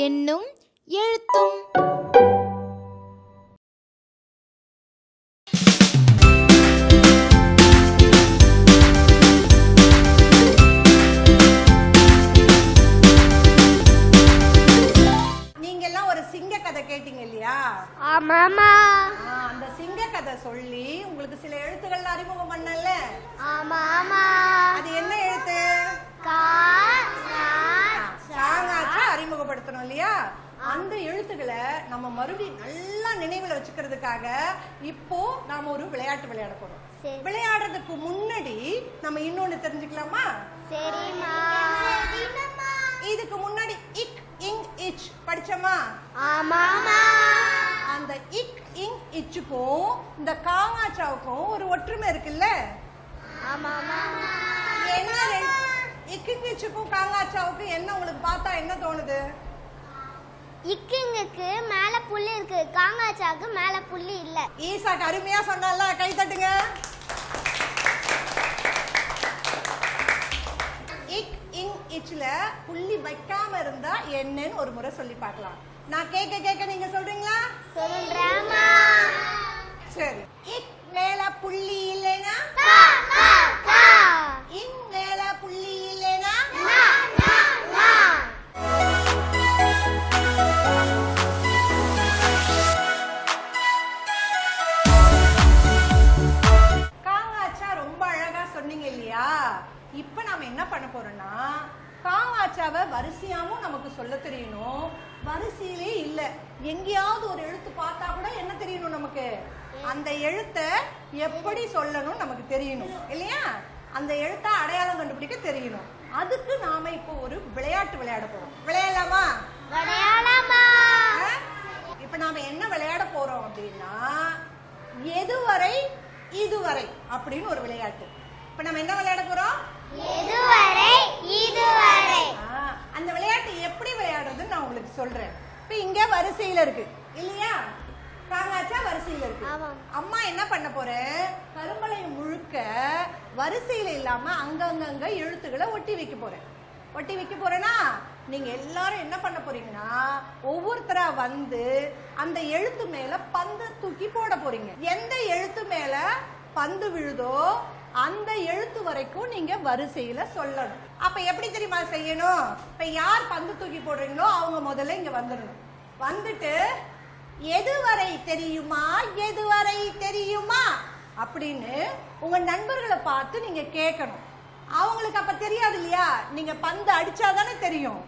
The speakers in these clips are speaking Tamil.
எண்ணும் எழுத்தும். நீங்கெல்லாம் ஒரு சிங்க கதை கேட்டீங்க இல்லையா? ஆமாமா. அந்த சிங்க கதை சொல்லி உங்களுக்கு சில எழுத்துக்கள் அறிமுகம் பண்ணல? ஆமாமா. அது என்ன எழுத்து? அறிமுகப்படுத்தணும் இல்லையா? அந்த எழுத்துக்களை நம்ம மறுபடியும் நல்லா நினைவுல வச்சுக்கிறதுக்காக இப்போ நாம ஒரு விளையாட்டு விளையாட போறோம். விளையாடுறதுக்கு முன்னாடி நம்ம இன்னொன்னு தெரிஞ்சுக்கலாமா? சரிமா. இதுக்கு முன்னாடி இக் இங் இச் படிச்சோமா? ஆமாமா. அந்த இக் இங் இச்சுக்கும் இந்த காங்காச்சாவுக்கும் ஒரு ஒற்றுமை இருக்குல்ல? ஆமாமா. என்ன இக்கிங்குக்கும் காங்காச்சாவுக்கும் என்ன உங்களுக்கு பார்த்தா என்ன தோணுது? இக்கிங்குக்கு மேல புள்ளி இருக்கு, காங்காச்சாவுக்கு மேல புள்ளி இல்ல. ஈசாக்கு அருமையா சொன்னால, கை தட்டுங்க. இக் இங் இச்ல புள்ளி வைக்காம இருந்தா என்னன்னு ஒரு முறை சொல்லி பார்க்கலாம். நான் கேட்க கேட்க நீங்க சொல்றீங்களா? சொல்றேமா. சரி. இக் மேல புள்ளி இல்லைனா இங் மேல புள்ளி இல்லைனா காங்காச்சா ரொம்ப அழகா சொன்னீங்க இல்லையா? இப்ப நாம என்ன பண்ண போறோம்னா, காங்காச்சாவை வரிசையாவும் நமக்கு சொல்ல தெரியணும். வரிசையிலே இல்ல, எங்கேயாவது ஒரு எழுத்து பார்த்தா கூட என்ன தெரியணும் நமக்கு? அந்த எழுத்தை எப்படி சொல்லணும் நமக்கு தெரியணும் இல்லையா? அந்த எழுத்தை அடையாளம் கண்டுபிடிக்க தெரியணும். அதுக்கு நாம இப்போ ஒரு விளையாட்டு விளையாட போறோம். விளையாடலாமா? விளையாடலாமா. இப்ப நாம என்ன விளையாட போறோம் அப்படின்னா, எதுவரை இதுவரை அப்படின்னு ஒரு விளையாட்டு. இப்ப நம்ம என்ன விளையாட போறோம்? எதுவரை இதுவரை. அந்த விளையாட்டு எப்படி விளையாடுறதுன்னு நான் உங்களுக்கு சொல்றேன். இப்ப இங்க வரிசையில இருக்கு இல்லையா? காங்காச்சா வரிசையில இருக்கு. அம்மா என்ன பண்ண போறேன், கரும்பலை முழுக்க வரிசையில இல்லாம அங்கங்க எழுத்துக்களை ஒட்டி வைக்க போறேன். ஒட்டி வைக்க போறேன்னா நீங்க எல்லாரும் என்ன பண்ண போறீங்கன்னா, ஒவ்வொருத்தரா வந்து அந்த எழுத்து மேல பந்து தூக்கி போட போறீங்க. எந்த எழுத்து மேல பந்து விழுதோ அந்த எழுத்து வரைக்கும் நீங்க வரிசையில சொல்லணும். அப்ப எப்படி தெரியுமா செய்யணும்? இப்ப யார் பந்து தூக்கி போடுறீங்களோ அவங்க முதல்ல இங்க வந்துடணும். வந்துட்டு எதுவரை தெரியுமா எதுவரை தெரியுமா அப்படின்னு உங்க நண்பர்களை பார்த்து நீங்க கேட்கணும். அவங்களுக்கு அப்ப தெரியாது இல்லையா? நீங்க பந்து அடிச்சாதானே தெரியும்.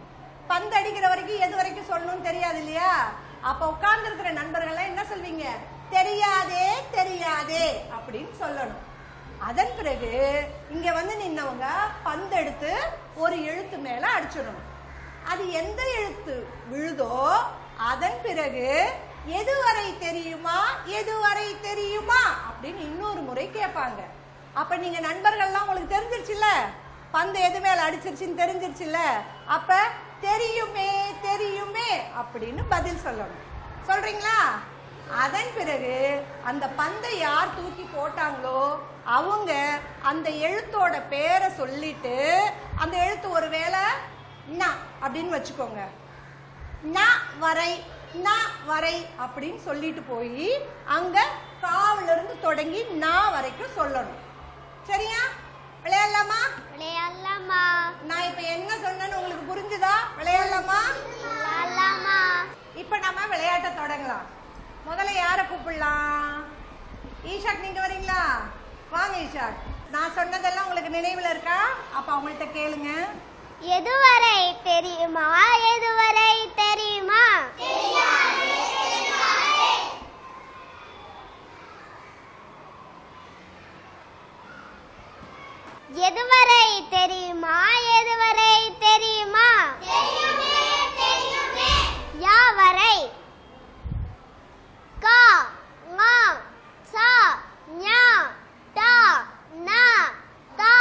பந்து அடிக்கிற வரைக்கும் எது வரைக்கும் சொல்லணும்னு தெரியாது இல்லையா? அப்ப உட்கார்ந்து இருக்கிற நண்பர்கள் என்ன சொல்வீங்க? தெரியாதே தெரியாதே அப்படின்னு சொல்லணும். அதன் பிறகு இங்க வந்து நின்னவங்க பந்து எடுத்து ஒரு எழுத்து மேல அடிச்சிடணும். அது எந்த எழுத்து விழுதோ அதன் பிறகு எதுவரை தெரியுமா எதுவரை தெரியுமா அப்படின்னு இன்னொரு முறை கேட்பாங்க. அப்ப நீங்க நண்பர்கள்லாம் உங்களுக்கு தெரிஞ்சிருச்சுல்ல, பந்து எது மேல அடிச்சிருச்சுன்னு தெரிஞ்சிருச்சுல்ல, அப்ப தெரியுமே தெரியுமே அப்படின்னு பதில் சொல்லணும். சொல்றீங்களா? அதன் பிறகு அந்த பந்தை யார் தூக்கி போட்டாங்களோ அவங்க அந்த எழுத்தோட பேரை சொல்லிட்டு, அந்த எழுத்து ஒருவேளை ந அப்படின்னு வச்சுக்கோங்க, ந வரை ந வரை அப்படின்னு சொல்லிட்டு போய் அங்க காவுல இருந்து தொடங்கி நா வரைக்கும் சொல்லணும். சரியா? விளையாடலாமா? விளையாடலாமா. நான் இப்ப என்ன சொன்னேன்னு உங்களுக்கு புரிஞ்சுதா? விளையாடலாமா? விளையாடலாமா. இப்ப நம்ம விளையாட்ட தொடங்கலாம். முதல்ல யார கூப்பிடலாம்? ஈஷாக் நீங்க வரீங்களா? வாங்க ஈஷாக். நான் சொன்னதெல்லாம் உங்களுக்கு நினைவுல இருக்கா? அப்ப அவங்கள்ட்ட கேளுங்க. எதுவரை தெரியுமா எதுவரை தெரியுமா? எதுவரை தெரியுமா எதுவரை தெரியுமா? யாவரை கா ஙா சா ஞா டா நா தா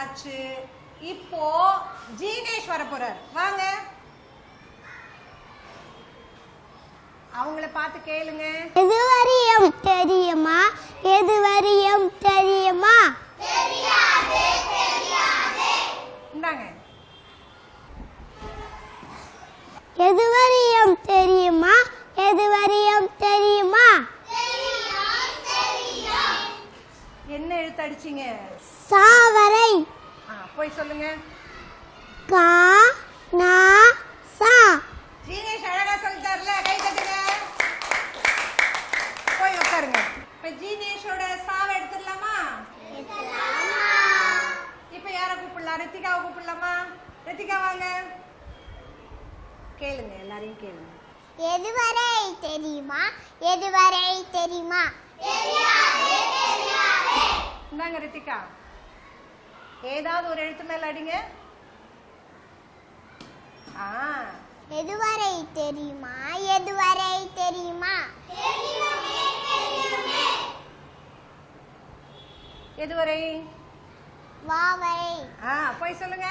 வந்தாச்சு. இப்போ ஜீனேஷ் வர போறார். வாங்க, அவங்கள பார்த்து கேளுங்க. எதுவரையும் தெரியுமா? எதுவரையும் தெரியுமா? தெரியாது தெரியாது. இந்தாங்க. எதுவரையும் தெரியுமா? எதுவரையும் தெரியுமா? என்ன எழுத்து அடிச்சீங்க? சாவரை. போய் சொல்லுங்க. கா நா சா. ஜீனேஷ் அழகா சொல்லிட்டார்ல, கை தட்டுங்க. போய் உட்காருங்க. இப்ப ஜீனேஷோட சாவை எடுத்துடலாமா? இப்ப யார கூப்பிடலாம்? ரித்திகாவை கூப்பிடலாமா? ரித்திகா வாங்க, கேளுங்க, எல்லாரையும் கேளுங்க. எதுவரை தெரியுமா? எதுவரை தெரியுமா? தெரியாது தெரியாது. இந்தாங்க ரித்திகா, ஏதாவது ஒரு எழுத்து மேல அடிங்க. எதுவரை தெரியுமா? எதுவரை தெரியுமா? எதுவரை? வாவரை. போய் சொல்லுங்க.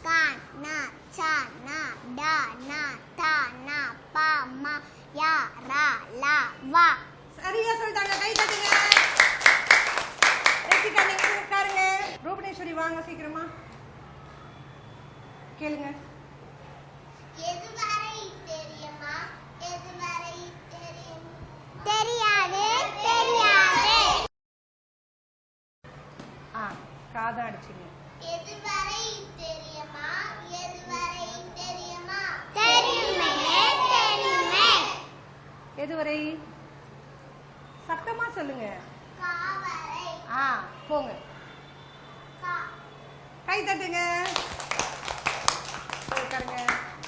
கா நா சா நா டா நா தா நா பா மா யா ரா லா வா. சரியா சொல்லிட்டாங்க, கை தட்டுங்க. ரித்திகா நீங்க உட்காருங்க. ரூபனேஸ்வரி வாங்க சீக்கிரமா, கேளுங்க. எதுவரை தெரியுமா? எதுவரை தெரியும்? தெரியாது தெரியாது. காதா அடிச்சிங்க. எதுவரை தெரியுமா? எதுவரை தெரியுமா? தெரியுமே தெரியுமே. எதுவரை? சத்தமா சொல்லுங்க. காவரை. போங்க, கை தட்டுங்க. உட்காருங்க.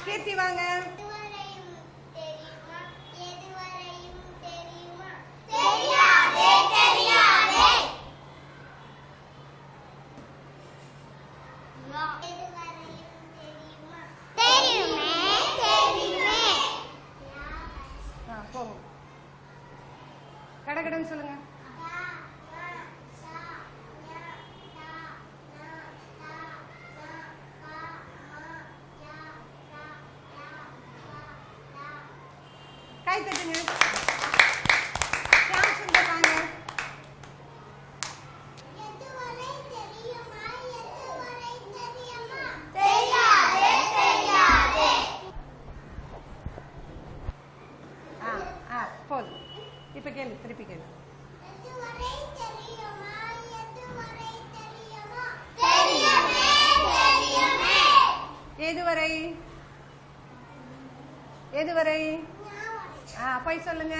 கீர்த்தி வாங்க. எதுவரையும் தெரியுமா? எதுவரையும் தெரியுமா? தெரியாது தெரியாது. எதுவரையும் தெரியுமா? தெரியுமே தெரியுமே. போங்க, கடகடன்னு சொல்லுங்க. கை தட்டுங்க. ஷாம் சுந்தர் வாங்க. எதுவரை தெரியுமா? எதுவரை தெரியுமா? தெரியாது தெரியாது. போதும். இப்ப கேளு, திருப்பி கேளு. எதுவரை தெரியுமா? எதுவரை தெரியுமா? தெரியுமே தெரியுமே. எதுவரை? எதுவரை? போய் சொல்லுங்க.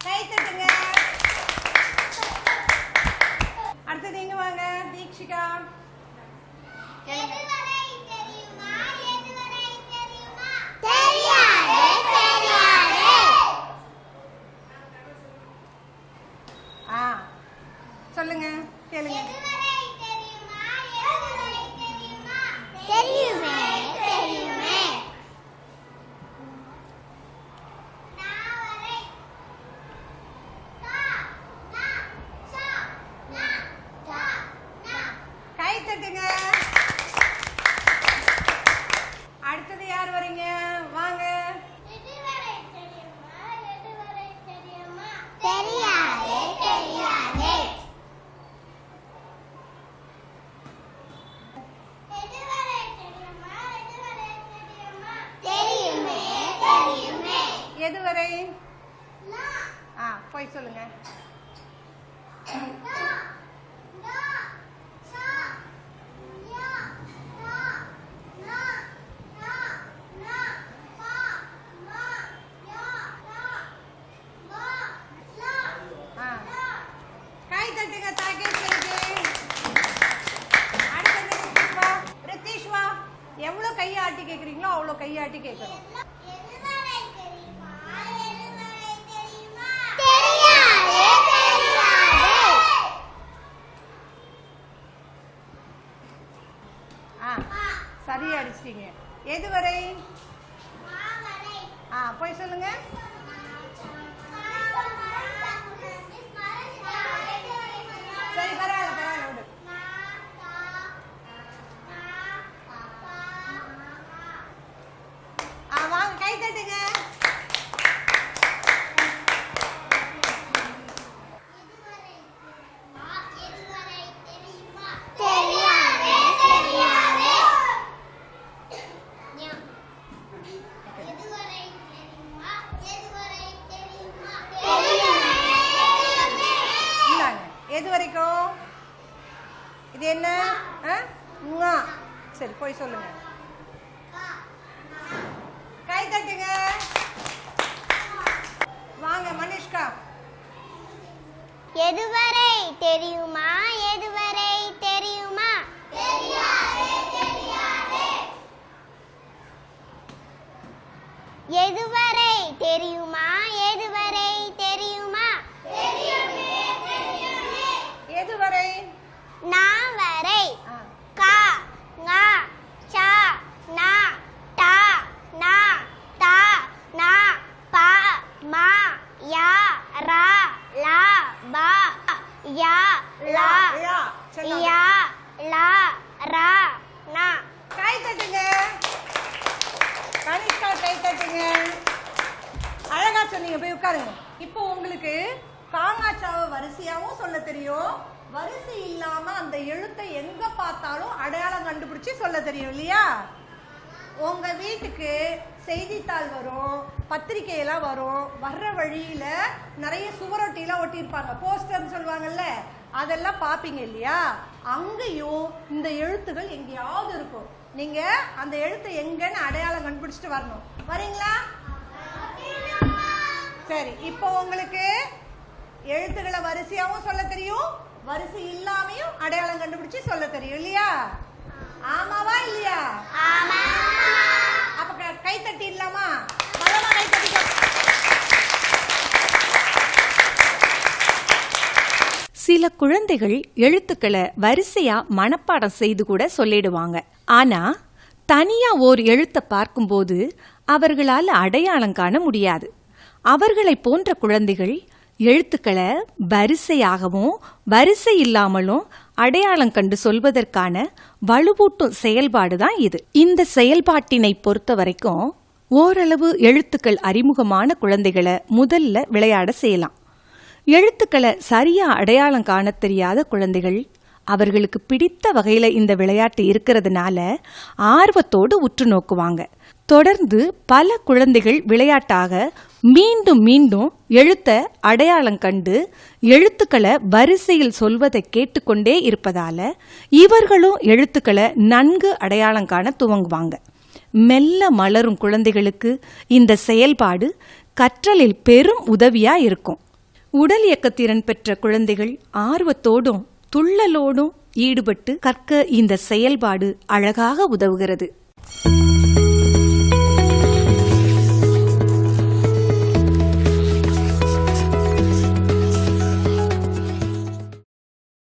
கை தட்டுங்க. அடுத்து நீங்க வாங்க, தீக்ஷிகா. எதுவரை தெரியுமா? எதுவரை தெரியுமா? தெரியாது தெரியாது. சொல்லுங்க, கேளுங்க. எதுவரை தெரியுமா? எதுவரை தெரியுமா? தெரியுமே தெரியுமே. நாவரை. கா நா சா நா தா நா. கை தட்டுங்க. அடுத்தது யார் வரீங்க? வாங்க. எதுவரை தெரியுமா? எதுவரை தெரியுமா? தெரியாது தெரியாது. எதுவரை தெரியுமா? எதுவரை தெரியுமா? தெரியுமே தெரியுமே. எதுவரை? லா போய் சொல்லுங்க. தா நா சா யா தா நா தா நா பா மா யா தா வா லா லா. கை தட்டுங்க தாகேஸ்வரிக்கு. அடுத்தது ரித்திஷ் வா. ரித்திஷ் வா. எவ்வளவு கையை ஆட்டி கேக்குறீங்களோ அவ்வளவு கையை ஆட்டி கேட்கணும். எதுவரை தெரியுமா? எதுவரை தெரியுமா? தெரியாது தெரியாது. சரியா அடிச்சிட்டீங்க. எதுவரை? மாவரை. போய் சொல்லுங்க. இது என்ன? ங. சரி போய் சொல்லுங்க. கை தட்டுங்க. வாங்க மனிஷ்கா. எதுவரை தெரியுமா? எதுவரை தெரியுமா? தெரியாதே தெரியாதே. எதுவரை தெரியுமா? எதுவரை தெரியுமா? தெரியுமே தெரியுமே. எதுவரை? நான் வரை. கா ங ச ந ட ந த ந ப ம ய ர ல ப ய ல ய ல ர ந. கை தட்டுங்க. கனிஷ்கா கை தட்டுங்க. அழகா சொன்னீங்க. போய் உட்காருங்க. இப்போ உங்களுக்கு காங்காச்சாவை வரிசையாவும் சொல்ல தெரியும், வரிசை இல்லாம அந்த எழுத்தை எங்க பார்த்தாலும் அடையாளம் கண்டுபிடிச்சு சொல்ல தெரியும் இல்லையா? உங்க வீட்டுக்கு செய்தித்தாள் வரும், பத்திரிகை எல்லாம் வரும். வர்ற வழியில நிறைய சுவரொட்டிலாம் ஒட்டியிருப்பாங்க, போஸ்டர்னு சொல்லுவாங்கல்ல, அதெல்லாம் பாப்பீங்க இல்லையா? அங்கேயும் இந்த எழுத்துகள் எங்கேயாவது இருக்கும். நீங்க அந்த எழுத்து எங்கன்னு அடையாளம் கண்டுபிடிச்சிட்டு வரணும். வரீங்களா? சரி, இப்போ உங்களுக்கு எழுத்துக்களை வரிசையாவும் சொல்ல தெரியும், வரிசை இல்லாமையும் அடையாளம் கண்டுபிடிச்சு சொல்ல தெரியும் இல்லையா? ஆமாவா இல்லையா? அப்ப கை தட்டி இல்லாமா? பலமா கை தட்டி. சில குழந்தைகள் எழுத்துக்களை வரிசையா மனப்பாடம் செய்து கூட சொல்லிடுவாங்க. ஆனா தனியா ஓர் எழுத்தை பார்க்கும்போது அவர்களால் அடையாளம் காண முடியாது. அவர்களை போன்ற குழந்தைகள் எழுத்துக்களை வரிசையாகவும் வரிசை இல்லாமலும் அடையாளம் கண்டு சொல்வதற்கான வலுவூட்டும் செயல்பாடு தான் இது. இந்த செயல்பாட்டினை பொறுத்த வரைக்கும் ஓரளவு எழுத்துக்கள் அறிமுகமான குழந்தைகளை முதல்ல விளையாட செய்யலாம். எழுத்துக்களை சரியா அடையாளம் காண தெரியாத குழந்தைகள் அவர்களுக்கு பிடித்த வகையில இந்த விளையாட்டு இருக்கிறதுனால ஆர்வத்தோடு உற்று நோக்குவாங்க. தொடர்ந்து பல குழந்தைகள் விளையாட்டாக மீண்டும் மீண்டும் எழுத்தை அடையாளம் கண்டு எழுத்துக்களை வரிசையில் சொல்வதை கேட்டுக்கொண்டே இருப்பதால இவர்களும் எழுத்துக்களை நன்கு அடையாளம் காண துவங்குவாங்க. மெல்ல மலரும் குழந்தைகளுக்கு இந்த செயல்பாடு கற்றலில் பெரும் உதவியா இருக்கும். உடல் இயக்கத்திறன் பெற்ற குழந்தைகள் ஆர்வத்தோடும் துள்ளலோடும் ஈடுபட்டு கற்க இந்த செயல்பாடு அழகாக உதவுகிறது.